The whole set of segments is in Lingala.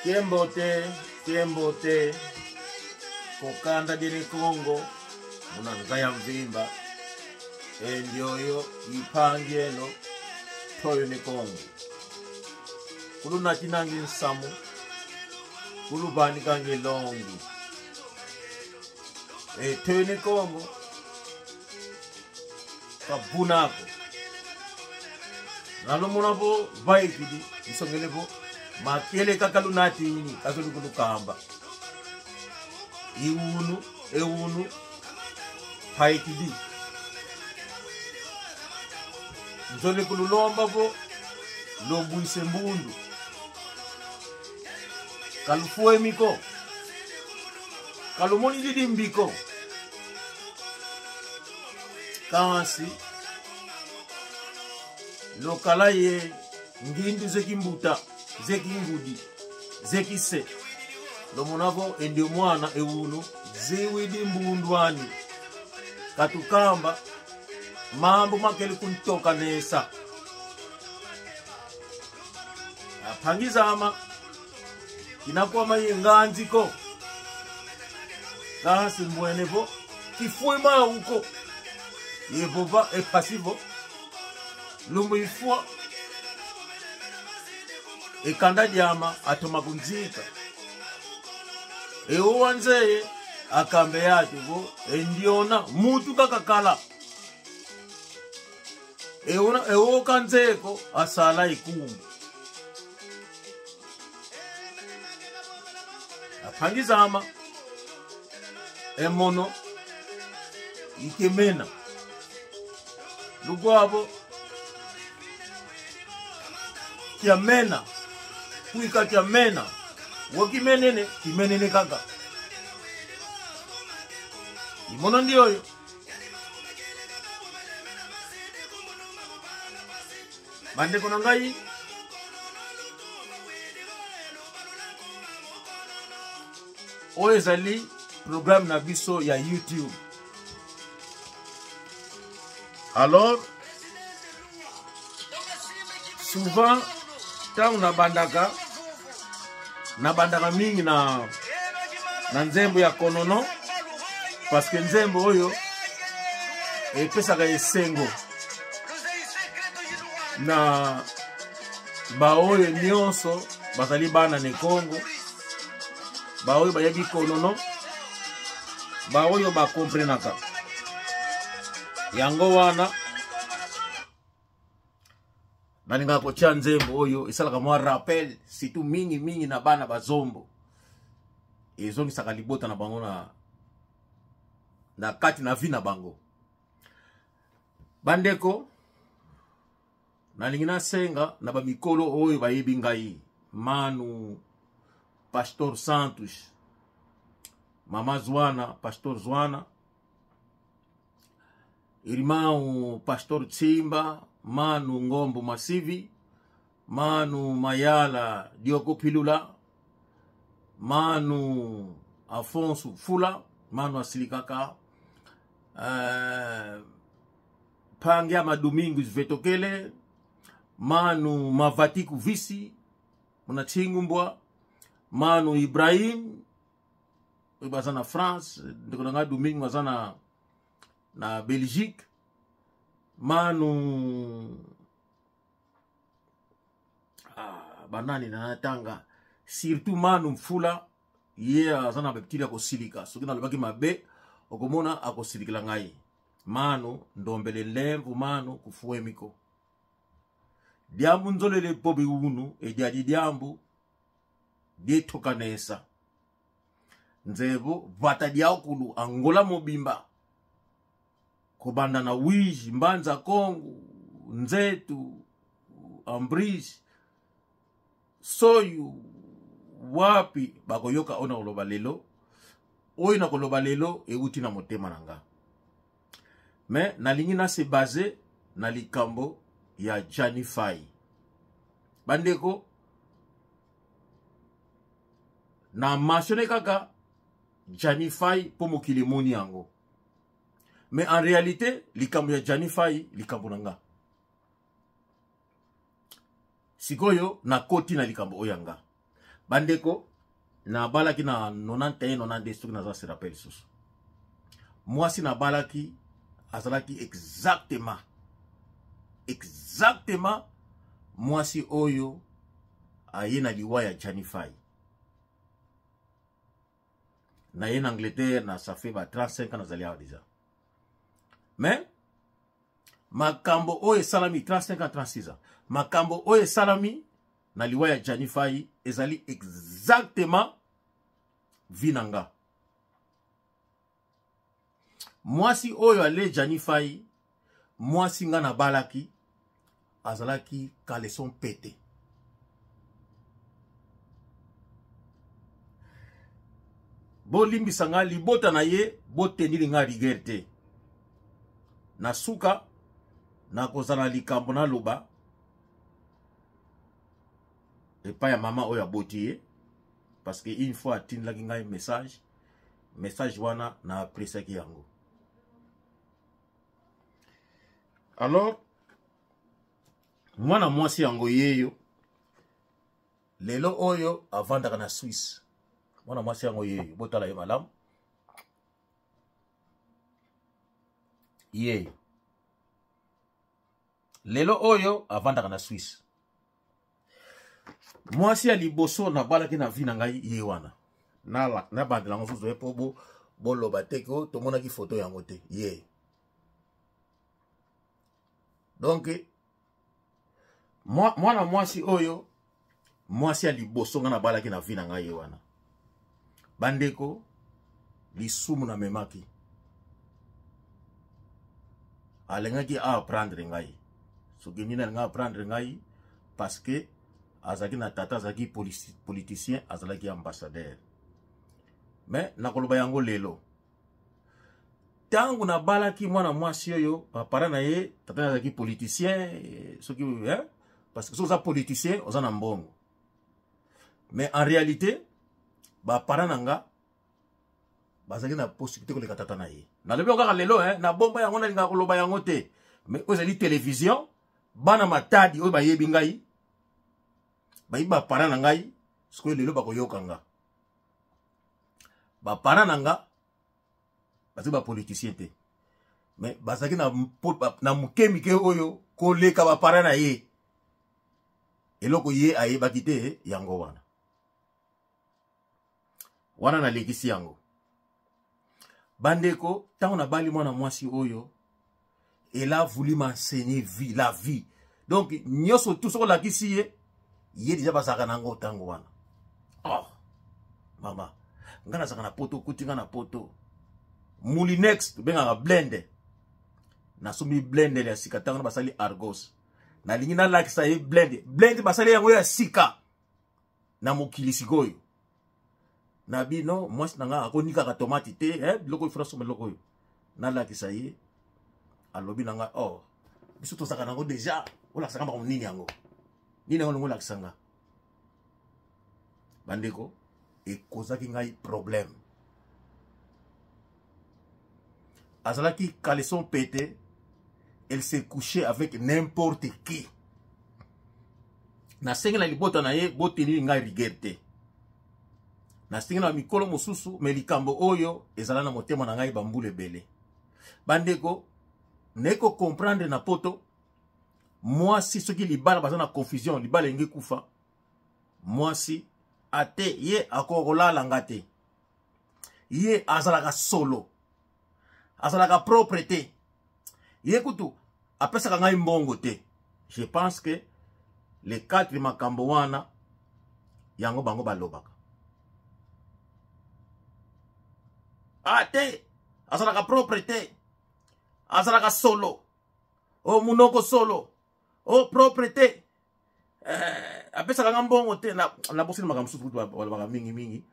Kiembote, kokanda dini Kongo, unangaya mvimba, endioyo, ipangieno, toyo ni Kongo. Kulu natinangi nsamu, kulu bani kangi longi. Toyo ni Kongo, kabunako. Nalo munapo, vaikidi, isongelepo, makele kakalu natini, kakulu kulu kamba. Eunu, haikidi. Nzole kulu lomba po, lombu isembundu. Kalufue miko. Kalumoni didi mbiko. Kansi. Lokala ye, ngindu zekimbuta, zekingudi, zekise. Lomonavo ende mwana eunu, ziwidi mbundwani. Katukamba, mambo makeli kuntoka nesa. Pangizama, inakuwa mayenganziko. Kasi mwenevo, kifue mauko. Yebova e pasivo. Lumbu ifua. E kanda diama atomakunzika. E uwanzeye akambe yatu vo. E ndiona mutu kakakala. E uo kanzeko asala ikumu. Apangizama. E mono. Ikemena. Lugwabo. Kia mena. Kuika kia mena. Wakimenene. Kimenene kaka. Imono ndioyo. Bande konangai. Oezali programme na biso ya YouTube. Alors, souvent, tant nabandaka mingi na nzembo ya konono, parce que nzembo oyo epesaka esengo na baoyo nyonso bazali bana ne Kongo, baoyo bayebi konono, baoyo bakomprenaka. Yango wana nalinga kocha nzembo oyo isalaka mwa rappel situ mingi na bana bazombo ezongi saka libota na bango na kati na vi na bango. Bandeko nalingi na senga na ba mikolo oyo bayebi ngai Manu Pastor Santos, Mama Zwana Pastor Zwana, Irmão Pastor Tsimba, Manu Ngombo Masivi, Manu Mayala Diogo Pilula, Manu Afonso Fula, Manu Asilikaka, Pangiama Domingos Vetokele, Manu Mavatiku Visi, Munachingumbwa, Manu Ibrahim, Ibazana France, Ndekonanga Domingo Mazana na Belgique, Manu banani na natanga, surtout Manu Mfula, azana beptili akosilika, soki na lobaki mabe, okomona akosilika ngai. Manu ndombele lembu, Manu kufue miko. Diambu nzolele pobi unu, diadi diambu, dietoka nesa. Nzebo, vata diaukulu, Angola mobimba. Kobanda na Wiji, Mbanza Kongo, Nzetu, Ambris, Soyu, wapi, bakoyoka ona oloba lelo. Oyo na koloba lelo, euti na motema nanga. Mais, nalingi na se base na likambo ya Johnny Faye. Bandeko, na masione kaka, Johnny Faye po mokili moni yango. Mais en réalité, likambo ya Johnny Faye, likambo nanga. Sikoyo na koti na likambo oyanga. bandeko na balaki na 91 92 soki naza se rappel susu mwasi na balaki azalaki exactement mwasi oyo aye na liwa ya Janifai na ye na Angleterre na ça fait 35 ans nazali awa déjà mais makambo oyo esalami 35 ans 36 ans makambo oyo esalami na liwa ya Janifai ezali exactement vinanga mwasi oyo ale Janifai mwasi nga na balaki azalaki caleçon pété bo limbisa nga libota na ye bo tenili nga rigueur te na suka na kozala likambo na loba epa ya mama oyo aboti ye parce que une fois atindilaki ngai message wana na apresiaki yango. Alors mwana mwasi yango yeyo lelo oyo avandaka na Suisse mwana mwasi yango yeyo botala ye malamu yeyo lelo oyo avandaka na Suisse mwasi ya liboso na balaki na vi na ngai ye wana na bandela ngo susu epo boloba teko tomonaki photo yango te ye donc mwana mwasi oyo mwasi ya liboso nga na balaki na vi na ngai ye wana bandeko lisumu na memaki alengaki a apprendre ngai soki nini alinga apprendre ngai parce que azaki na tata azaki politicien azalaki ambassadeur mais nakoloba yango lelo tangu na balaki mwana mwasi oyo papa na ye tata azaki politicien soki parce que soza politicien oza na mbongo mais en réalité ba parents nanga bazaki na possibilité ko leka tata na ye na lebi okaka lelo na bomba yango na linga koloba yango te mais ozali télévision bana matadi oyo bayebi ngai ba parents na ngai siko lelo bakoyoka nga ba parents nanga bazaki ba politicien te mais bazaki na mukemike oyo koleka ba parents na ye eloko ye ayebaki te yango wana na lekisi yango bandeko tango na bali mwana mwasi oyo elle a voulu m'enseigner la vie donc nyoso tout soko lakisi ye déjà basaka nango tango wana oh mama ngana saka na poto kutinga na poto Moulinex benga blende na sumi blende ya sika tango basali Argos na lingi na lakisa ye blende basali yango ya sika na mokili sikoyo na bino mwasi nanga akonika ka tomate te biloko ifra so biloko yo na lakisa ye alobi nanga oh biso to saka nango déjà ola saka ba nini yango ngo lakisanga bandeko ekozaki ngai problème azalaki caleçon pété elle s'est couchée avec n'importe qui na sengi na libota na ye boteni ngai rigueur te na sengi na mikolo mosusu me likambo oyo ezala na motema na ngai bambule ebele bandeko neko comprendre na poto mwasi soki libala baza na confusion libala enge kufa mwasi ate ye akokolala nga te ye azalaka solo azalaka propre te ye kutu apesaka ngai mbongo te je pense que les 4 makambo wana yango bango balobaka ate azalaka propre te azalaka solo o munoko solo o propre te apesaka nga mbongo te na bosili makambo susu balobaka mingi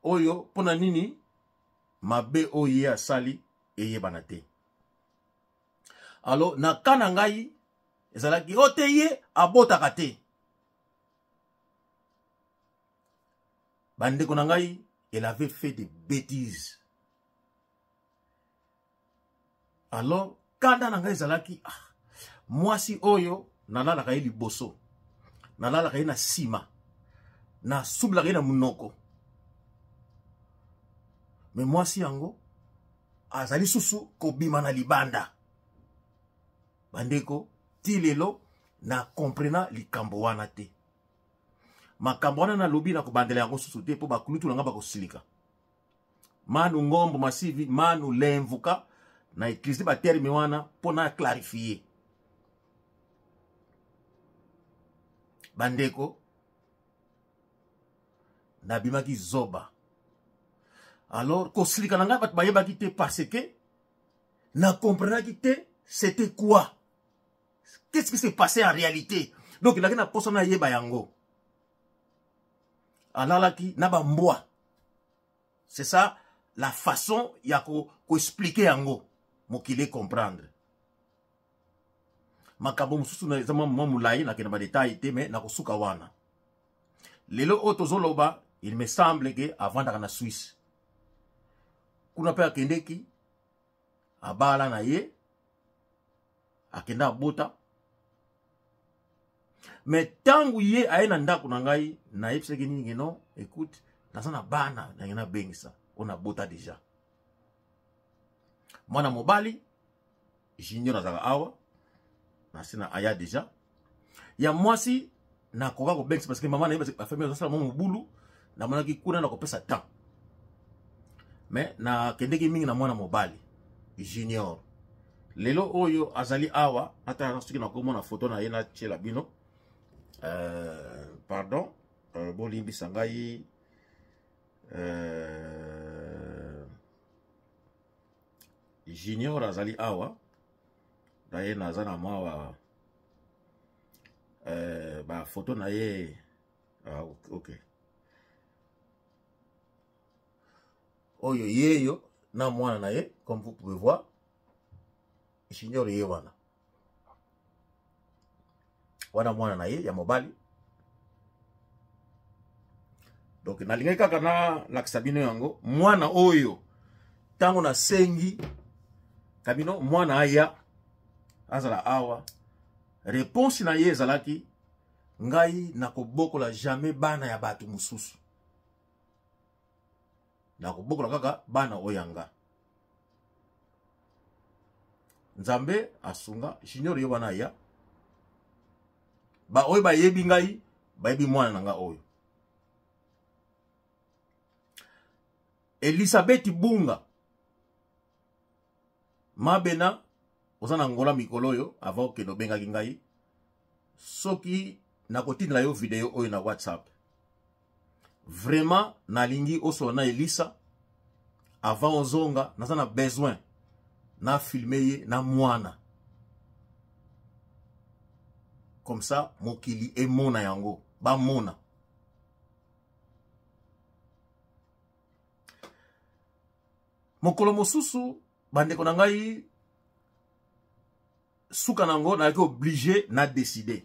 oyo pona nini mabe oyo ye asali eyebana te alors na kana ngai ezalaki o te ye abotaka te bandeko na ngai elle avait fait des bêtises alors kanda na ngai ezalaki mwasi oyo nalalaka ye liboso nalalaka ye na sima na subla na munoko. Mais moi si yango azali susu kobima na libanda. Bandeko ti lelo na comprena likambo wana te. Makambo wana na lobi na kobandela yango susu te po bakulutu na nga bakosilika. Manu ngombo masivi, manu lemvuka na eklisi ba terme wana po na clarifier. Bandeko na bimaki zoba. Alors kosilika na nga bat bayeba ki te parce que na comprena ki te c'était quoi? Qu'est-ce qui s'est passé en réalité? Donc il a na poso na yeba yango. Alalaki na ba mboa. C'est ça la façon ya ko expliquer yango mokile comprendre. Makabo mususu na zama mulai na kena ba détail te mais na kosuka wana. Lelo otozoloba, il me semble que avant d'arriver en Suisse, kuna pe akendeki abala na ye akenda bota. Mais tangu ye aena ndako na ngai na yebiseki nini non, écoute, nazana bana na ngena bengisa, on a bota déjà. Mwana mobali junior azaka awa na sina aya déjà. Ya mwasi na koka ko bengisa parce que maman na yeba la famille ça mon bulu na mwana ki kuna na ko pesa temps. Mais na kendeki mingi na mwana mobali junior. Lelo oyo azali awa ata nasuki na komona photo na yena chela bino. Pardon, bolimbi sangai junior azali awa daye nazana mawa ba photo na ye ok oyo yeyo na mwana na ye comme vous pouvez voir junior ye wana mwana na ye ya mobali. Donc nalingai kaka na lakisabino yango mwana oyo tango na sengi kabino mwana aya azala awa réponse na ye ezalaki ngai na kobokola jamais bana ya batu mususu na kobokola kaka bana oyanga. Nzambe asunga junior yo bana ya ba oyo ba yebi ngai ba yebi mwana nanga oyo. Elisabeth Bunga mabena osana ngola mikolo yo avant que no benga ngai soki na kotina yo video oyo na WhatsApp vraiment nalingi oso na Elisa avant ozonga nazana besoin na filmer ye na mwana comme ça mokili emona yango ba mona. Mokolo mosusu bandeko na ngai suka nango na yaki obligé na décider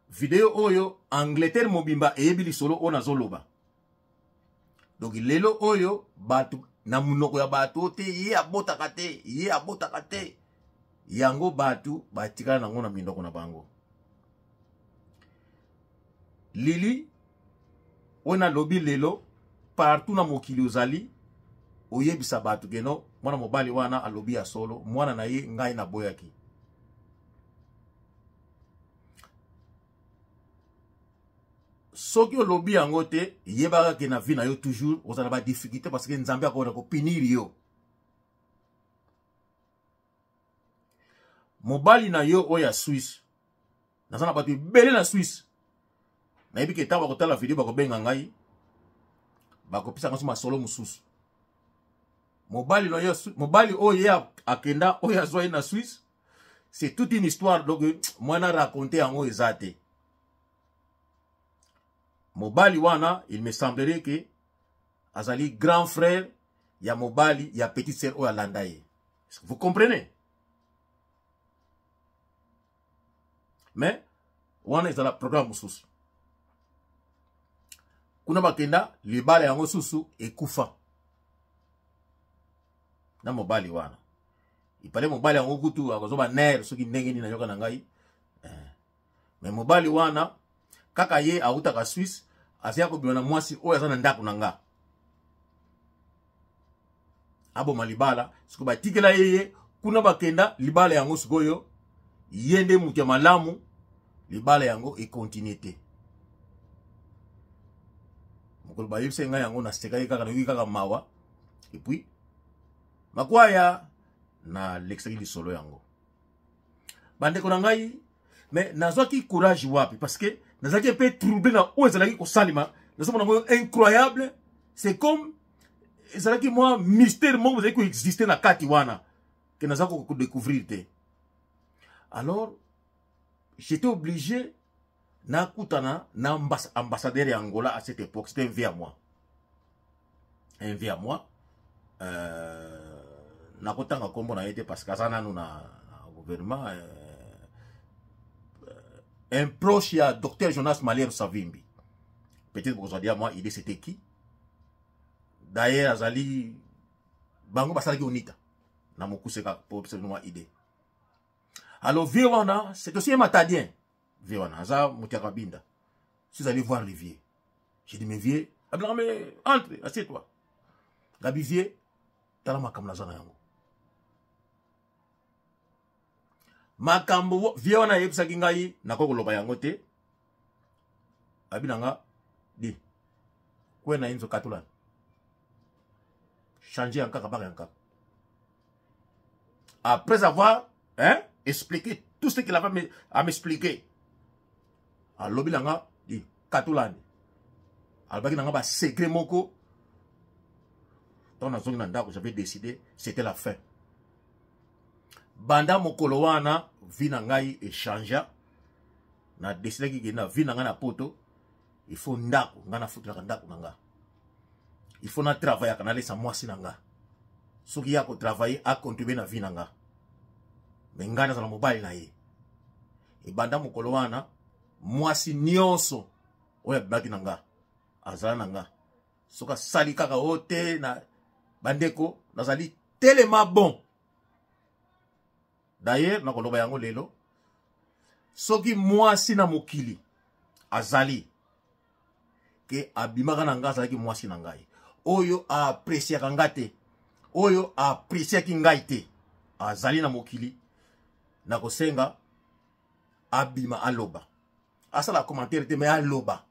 video oyo Angleterre mobimba eyebi lisolo ona zoloba. Donc lelo oyo batu na munoko ya batu te ye abotaka te yango batu batikala nango na mindoko na bango. Lili ona lobi lelo partout na mokili ozali oyebisa batu geno mwana mobali wana alobi ya solo mwana na ye ngai na boyaki. Soki olobi yango te yebaka ke na vie na yo toujours ozala ba difficulté parce que nzambe akona ko pinir yo. Mobali na yo oya Suisse nazana batu bele na Suisse na yebi ke tawa kotala video bako benga ngai bako pisa ngaso masolo mususu. Mobali oyo akenda oyo azwa na Suisse c'est toute une histoire donc moi na raconter yango ezate. Mobali wana il me semblerait que azali grand frère ya mobali ya petite sœur oyo alandaye. Vous comprenez? Mais wana ezala programme mususu. Kuna bakenda libala yango susu ekufa. Na mobali wana ipale mobali yango kutu akozoba ner soki ndenge ni na yoka na ngai mais mobali wana kaka ye autaka Suisse azia ko bimana mwasi oyo azana ndako nanga abo malibala siko batikela yeye kuna bakenda libala yango sikoyo yende mutia malamu libala yango e continuité mukolo ba yebse nga yango na steka kaka na kaka mawa et puis makwaya na l'extrait du solo yango bande ko ngai mais nazwaki courage wapi parce que nazaki un peu troublé na ozalaki ko salima nazomona ngo incroyable c'est comme ezalaki moi mystère mo vous ko exister na kati wana que nazako ko découvrir te. Alors j'étais obligé na kutana na ambassadeur ya Angola à cette époque, c'était un vieux à moi. Un vieux à moi na kotanga kombo na été parce que ça nous na gouvernement un proche à docteur Jonas Malher Savimbi. Peut-être que vous allez dire moi idée c'était qui? D'ailleurs azali bango basalaki onita na mokuseka pour absolument idée. Alors Viwana, c'est aussi un matadien. Viwana, ça moutiaka binda. Si vous allez voir les vieux. J'ai dit mais vieux, mais entre, assieds-toi. Gabi vieux, tala makambo zana yango. Makambo Viwana yebisaki ngai nakoko loba yango te. Abinanga di. Kwena inzo katulana. Changer encore kabaka yanka. Après avoir expliqué tout ce qu'il avait à m'expliquer. À l'obilanga di katulani. Albaki nanga ba secret moko. Dans la zone nanda j'avais décidé c'était la fin. Banda mokolo wana vina ngai échangea na décidé ki na vina nga na poto il faut ndako nga na futura ndako nanga. Il faut na travailler kana lesa mwasi nanga. Soki ya ko travailler a contribuer na vie nanga. Mais ngana za mobile na ye. E banda mokolo wana mwasi nyonso oya baki nanga. Azala nanga. Soka sali kaka ote na bandeko nazali tellement bon. D'ailleurs na koloba yango lelo soki mwasi na mokili azali ke abimaka nanga azalaki mwasi na ngai. Oyo a apprécié kangate. Oyo a apprécié ki ngai te. Azali na mokili na kosenga abima aloba. Asala commentaire te mais aloba.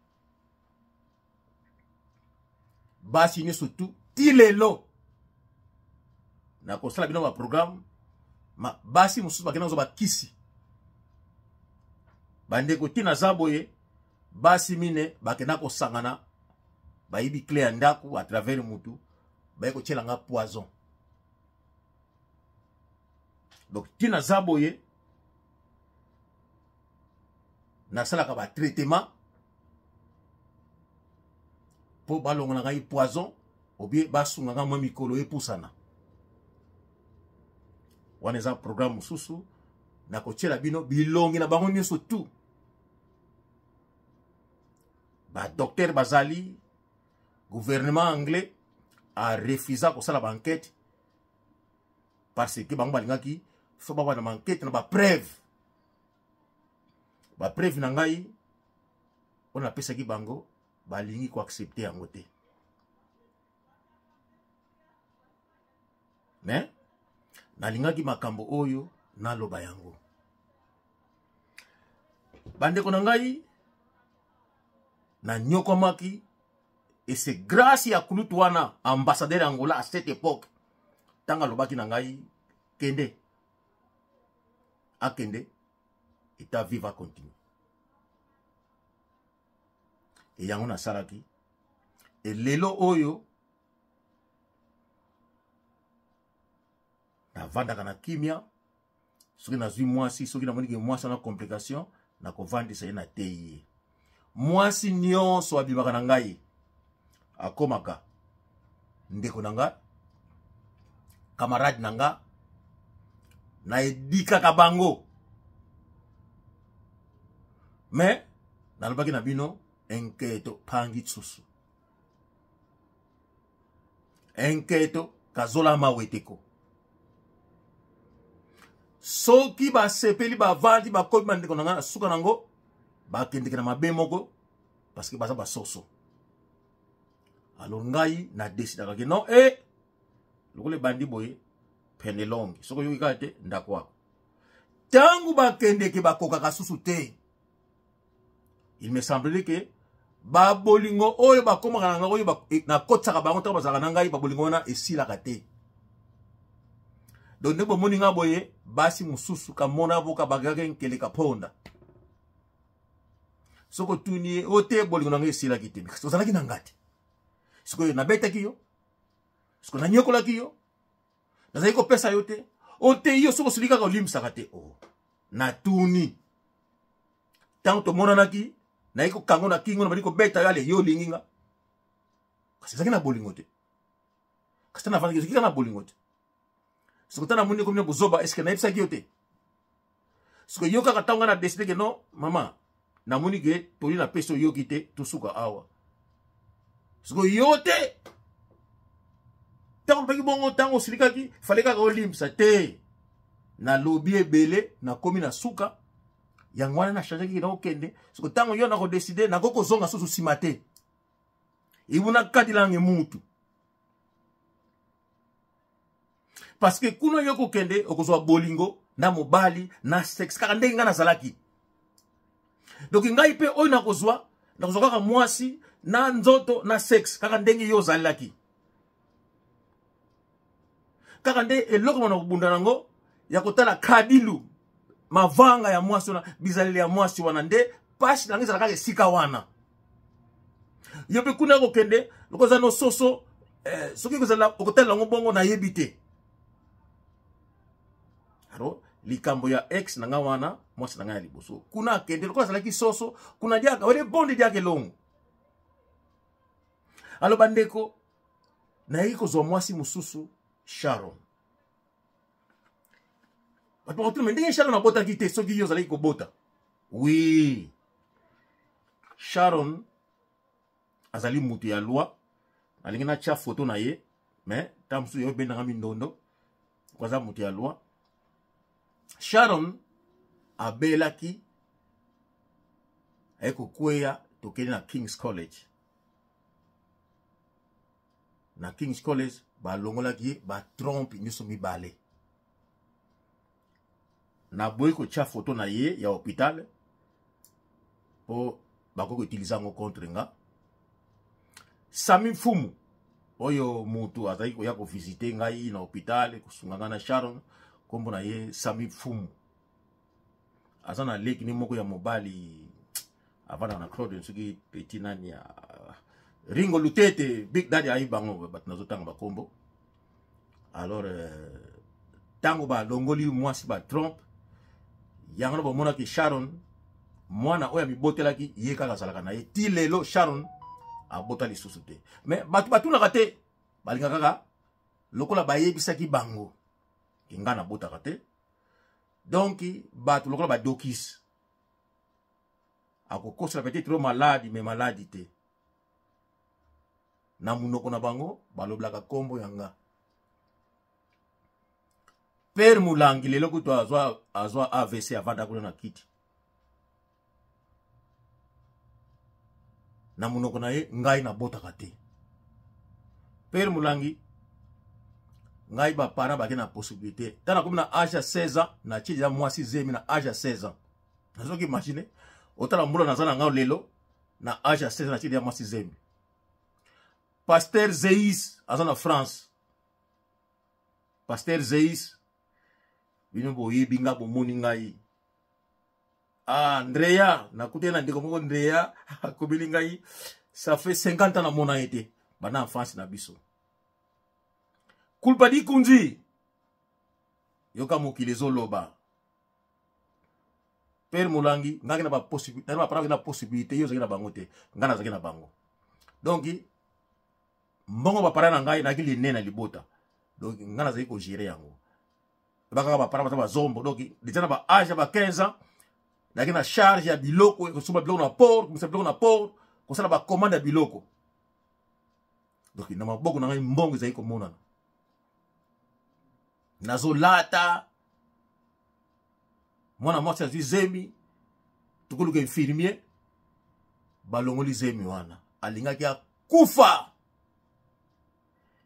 Basi ni surtout tilelo. Na kosala bino ba programme ma basi mususu bakena zo ba kisi. Bande ko tina zaboye basi mine bakena ko sangana bayibi clé ndaku à travers mutu bayeko tchelanga poison. Donc tina zaboye na sala ka ba traitement po balonga ngai poison ou bien basunga nga mikolo e pusana. Waneza programme mususu na ko tchela bino bilongi na bango nyoso tout. Ba docteur Bazali gouvernement anglais a refusé ko sala enquête parce que bango balingaki faut ba na enquête na ba preuve na ngai on a pesa ki bango balingi ko accepter yango te. Mais nalingaki makambo oyo na loba yango bande ko na ngai na nyokomaki. Et c'est grâce à Kulutuana, ambassadeur Angola à cette époque. Tanga lobaki na ngai kende. A kende. Et ta vie va continuer. Et yango na salaki. Et lelo oyo. Na vanda kana kimia. Soki na zui mwasi. Soki na monike mwasi na complication. Na ko vandi sa na teye. Mwasi nyonso abimaka na ngai. Akomaka ndeko nanga camarade nanga na edika kabango mais nalobaki na bino enketo pangi tsusu enketo kazola maweteko soki ba sepeli ba vandi ba kobi ndeko nanga suka nango bakende na mabe moko parce que baza basoso. Alors ngai na décide que non lokole bandi boye pene longi soko yoki kate ndako wako tangu bakende ke bakoka kasusu te. Il me semblait que babolingo oyo bakoma kana oyo na kotsaka bango ta bazaka ngai babolingo na esila kate. Donc nebo moninga boye basi mususu ka mona boka bagage nkele ka ponda. Soko tuni ote bolingo na ngai esila kite. Sozalaki na ngati. Siko na beta kiyo. Siko na nyokola kiyo. Nazali ko pesa yote. Ote yo soko sulika ka olimsa kate. Oh. Na tuni. Tanto mona naki na iko kango na kingo na bali ko beta yale yo linginga. Kasi zaki na bolingo te. Kasi na fani zaki na bolingo te. Siko tana muni ko mne buzoba eske na ipsa kiyo te. Siko yo ka tanga na décider que non mama na muni ke toli na peso yo kite tusuka awa. Siko yote tango peki bongo tango silikaki fallait ka olimsa te na lobby ebele na komi na suka yangwana na changer ki na okende siko tango yo na ko décider na koko zonga susu simate ibuna kati lange mutu parce que kuno yo ko kende okozwa bolingo na mobali na sex kaka ndenge ngana zalaki. Donc ngai pe oyo na kozwa kaka mwasi na nzoto na sex kaka ndenge yo zalaki. Kaka nde eloko mwana kubunda nango ya kotala kadilu mavanga ya mwasi na bizaleli ya mwasi wana nde pashi nangi zalaka esika wana. Yo pe kuna ko kende lokoza no soso soki ko zala okotala ngo bongo na yebite. Aro likambo ya ex nanga wana mwasi nanga ya liboso. Kuna kende lokoza zalaki soso kuna diaka wele bonde diaka longo. Alo bandeko na yiko zo mwasi mususu Sharon. Bato bato ndenge Sharon abota kite soki yo zalaki ko bota. Oui. Sharon azali mutu ya loi. Alingi na tia photo na ye, mais tamsu yo benanga mindondo. Kwaza mutu ya loi. Sharon abelaki eko kweya tokeni na King's College. Na King's College ba longola ki ba trompe nyuso mibale. Na boy ko tia photo na ye ya hôpital po bako ko utiliser ngo contre nga. Sami Fumu oyo mutu azai ko ya ko visiter ngai na hôpital kusunganga na Sharon kombo na ye Sami Fumu. Azana leki ni moko ya mobali avana na Claude nsuki petit nani ya Ringo Lutete Big Daddy aibango bat nazotanga bakombo. Alors tango ba longoli mwasi ba trompe yango ba mona ki Sharon mwana oya mibotelaki ye kaka salaka na ye ti lelo Sharon abota lisusu te. Mais batu na kate balinga kaka lokola bayebisaki bango kinga na bota kate. Donc batu lokola ba dokis akokosa peut-être trop malade mais malade te. Na munoko na bango baloblaka kombo yanga Père Mulangi lelo kuto azwa AVC avanda kuna na kiti. Na munoko na ye ngai na bota kate. Père Mulangi ngai ba para ba na possibilité tana comme na âge 16 ans na tija mwasi zemi na âge 16 ans. Nazoki imaginer otala mbula nazana ngao lelo na âge 16 ans na tija mwasi zemi. Pasteur Zeis azana France. Pasteur Zeis bino boyi binga bo moni ngai. Andrea nakute na ndeko moko Andrea akobili ngai ça fait 50 ans na mona été bana enfance na biso. Kulpa di kunzi yoka mokili zoloba. Père Mulangi ngaki na ba possibilité na ba possibilité yo zaki na bango te ngana zaki na bango. Donc mbongo ba para na ngai na kili nena libota. Donc ngana zaki ko gérer yango. Baka ba para ba zombo donc déjà na ba âge ba 15 ans na kina charge ya biloko ko suba biloko na port, ko suba biloko na port, ko sala ba commande ya biloko. Donc na maboko na ngai mbongo zaki ko mona. Nazolata mwana mwasi azwi zemi tukuluka infirmier balongoli zemi wana alingaki akufa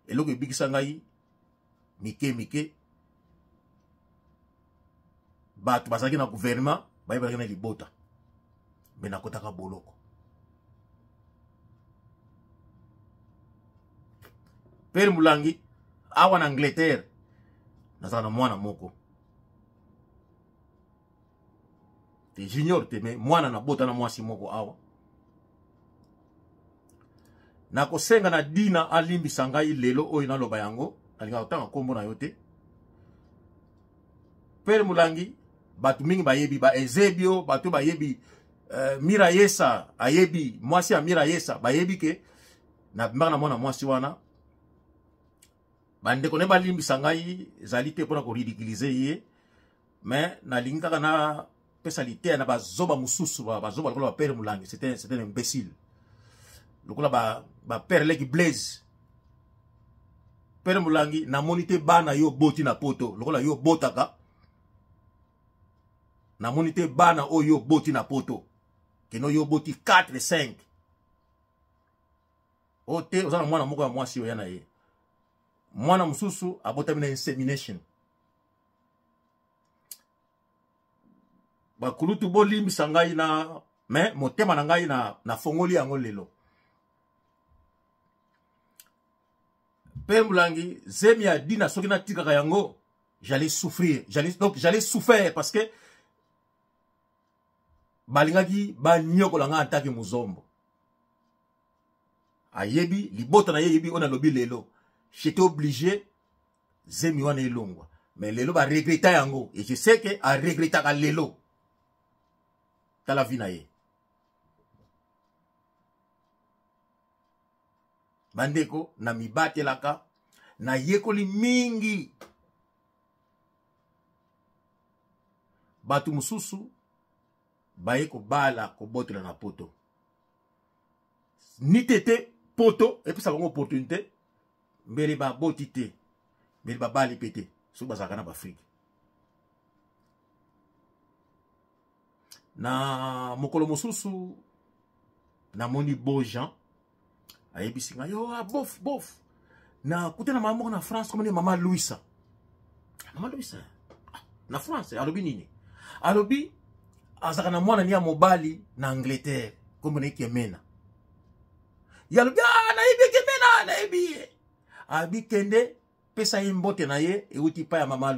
eloko ebikisa ngai mike bato bazalaki na gouvernement bayebaki na libota me nakotaka boloko Père Mulangi awa na Angleterre nazala na mwana moko te junior te me mwana na bota na mwasi moko awa nakosenga na dina alimbisa ngai lelo oyo naloba yango alinga kotanga kombo na yo te Père Mulangi batu mingi bayebi ba Ezebio batu bayebi Mira Yesa ayebi mwasi ya Mira Yesa bayebi ke na bimbaka na mwana mwasi wana bande kone balimbisa ngai ezali te mpona koridikilize ye mais nalingi kaka na pesa lite na bazoba mususu bazoba lokola ba Père Mulangi c'était un imbécile lokola ba Père Leki Blaise Père Mulangi na monite bana yo boti na poto lokola yo botaka na monite bana o yo boti na poto keno yo boti 4 5 ote ozana mwana moko ya mwasi yo yana ye mwana mususu abotami na insemination bakulutu bolimbisa ngai na me motema na ngai na fongoli yango lelo Père Mulangi zemi ya dina soki na tikaka yango j'allais souffrir j'allais souffrir parce que balingaki banyokola nga ataki muzombo ayebi libota na yebi ona lobi lelo j'étais obligé zemi wana elongwa mais lelo ba regretta yango et je sais que a regretta ka lelo tala vie na ye bandeko na mibatelaka na yekoli mingi batu mususu baye kobala kobotela na poto ni tete poto epesa bango opportunité mbele baboti te mbele babali pete soki bazalaka na baafrike na mokolo mosusu namoni beau Jean ayebisi ngai yo bof na kutana mama moko na France komoni mama Louisa na France alobi nini alobi azaka na mwana ni ya mobali na Angleterre kombo na Kemena yalobi naibi Kemena naibi abi kende pesa imbote na ye euti pa ya mama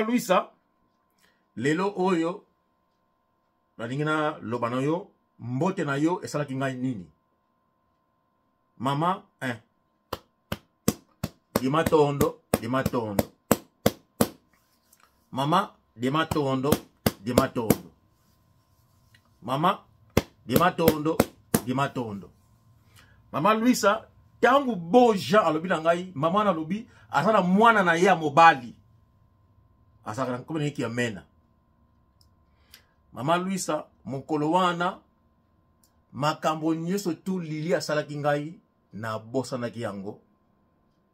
Louisa lelo oyo nalingi na loba na yo mbote na yo esalaki ngai nini mama dima tondo mama dima tondo mama dima tondo mama Louisa tangu beau Jean alobi na ngai mama na lobi azana mwana na ye ya mobali asaka comme neki ya mena mama Louisa mokolo wana makambo nyoso tu lili asalaki ngai na bosanaki yango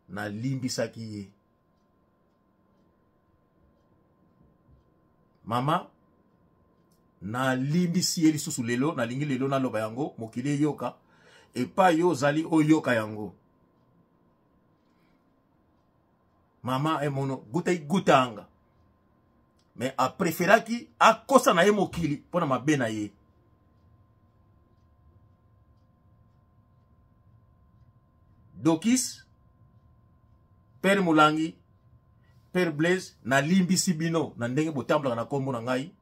na limbisaki ye mama na limbisi ye lisusu lelo na lingi lelo na loba yango mokili yoka epa yo zali oyoka yango mama emono gutanga mais a préféraki a kosa na ye mokili pona mabe na ye Dokis Père Mulangi Père Blaise na limbisi bino na ndenge botambla na kombo na ngai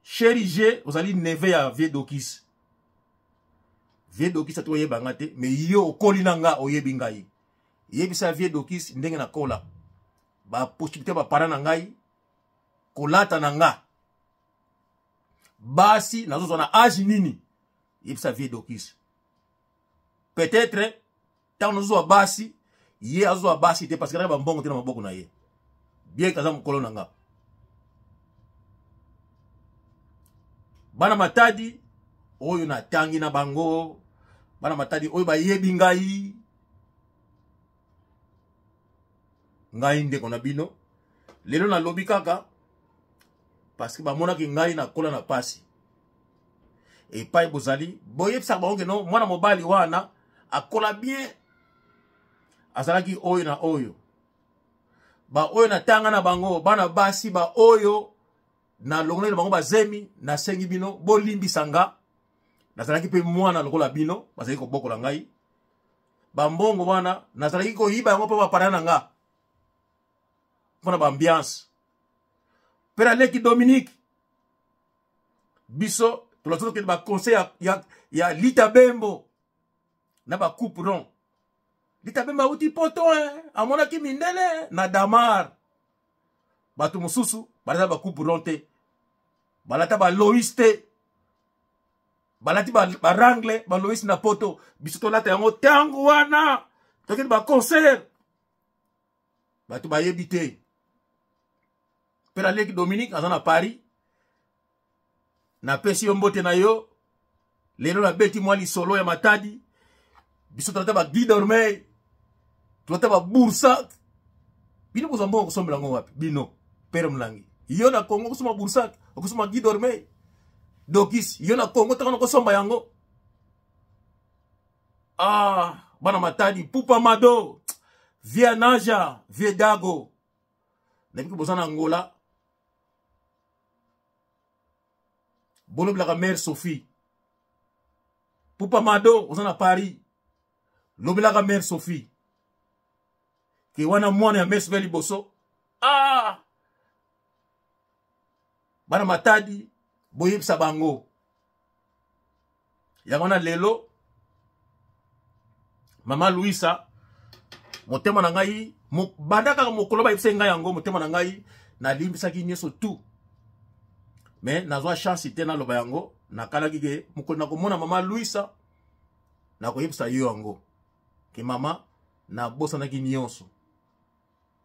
Chéri G ozali neve ya Vieux Dokis atu oyeba nga te mais yo okoli na nga oyebi ngai yebisa Vieux Dokis ndenge na kola ba possibilité ba para na ngai kolata na nga basi nazo na âge nini yebisa Vieux Dokis peut-être tant nazo basi ye azo basi te parce que ba mbongo te na maboko na ye bien kaza mokolo na nga bana matadi oyo na tangi na bango bana matadi oyo ba yebi ngai ndeko na bino lelo na lobi kaka parce que bamonaki ngai na kola na pasi epai bozali boyebisaka bango no mwana mobali wana akola bien azalaki oyo na oyo ba oyo na tanga na bango bana basi ba oyo na longoleli bango bazemi na sengi bino bolimbisa nga nazalaki pe mwana lokola bino bazali kobokola ngai bambongo wana nazalaki koyiba yango mpo bapara na nga mpona baambiance pera leki Dominique biso tolazokende baconseil ya Lita Bembo na bacoup rond Lita Bembo auti poto amonaki mindele na Damar bato mosusu balata bacoup rond te balata balois te balati barangle balois na poto biso tolata yango tango wana tokende baconseil bato bayebi te pera leki Dominique aza na Paris na pesi yo mbote na yo lelo na beti mwa lisolo ya matadi biso tolata ba Guy Dormeil tolata ba Boursak bino bozambongo kosombela ngo wapi bino pere mulangi yo na Congo kusoma Boursak okusoma Guy Dormeil Dokis yo na Congo takana kosomba yango bana matadi Pupa Mado Via Naja Vie Dago na biko bozana Angola Bolo blaka mère Sophie Pupa Mado ozana Paris lobilaka mère Sophie ki wana mwana ya mère Beli Boso bana matadi boyebisa bango yango na lelo Mama Louisa motema na ngai bandaka mokolo bayebisa ngai yango motema na ngai na limbisaki nyeso tout mais nazwa chance te na loba yango nakalaki ke mokolo nakomona Mama Louisa nakoyebisa yo yango ke mama na bosanaki nyonso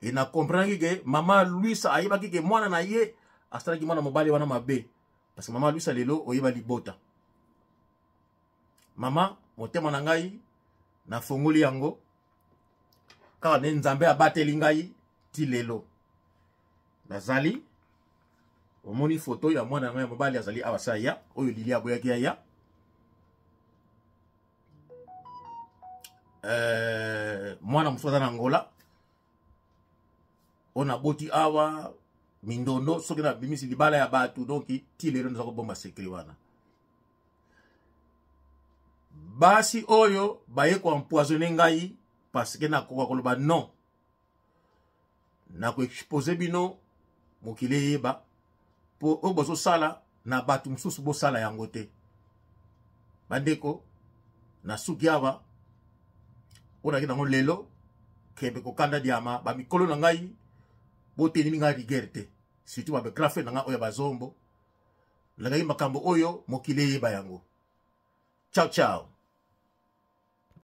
e na comprendre ke Mama Louisa ayebaki ke mwana na ye asalaki mwana mobali wana mabe parce que Mama Louisa lelo oyeba libota mama motema na ngai na fongoli yango kaka ne nzambe abateli ngai ti lelo nazali omoni photo ya mwana na ngai mobali azali awasa ya oyo lili aboyaki ya mwana mosusu na Angola ona boti awa mindondo soki na bimisi libala ya batu donc ti lelo nzako bomba sekri wana basi oyo baye ko empoisonner ngai parce que nakoka koloba non nako exposer bino mokili yeba po obozo sala na batu mususu bo sala yango te bandeko na suki awa ona kina ngo lelo kebe ko kanda diama ba mikolo na ngai bo tenini ngai rigerte surtout ba krafe na ngai oyo bazombo la ngai makambo oyo mokili yeba yango ciao ciao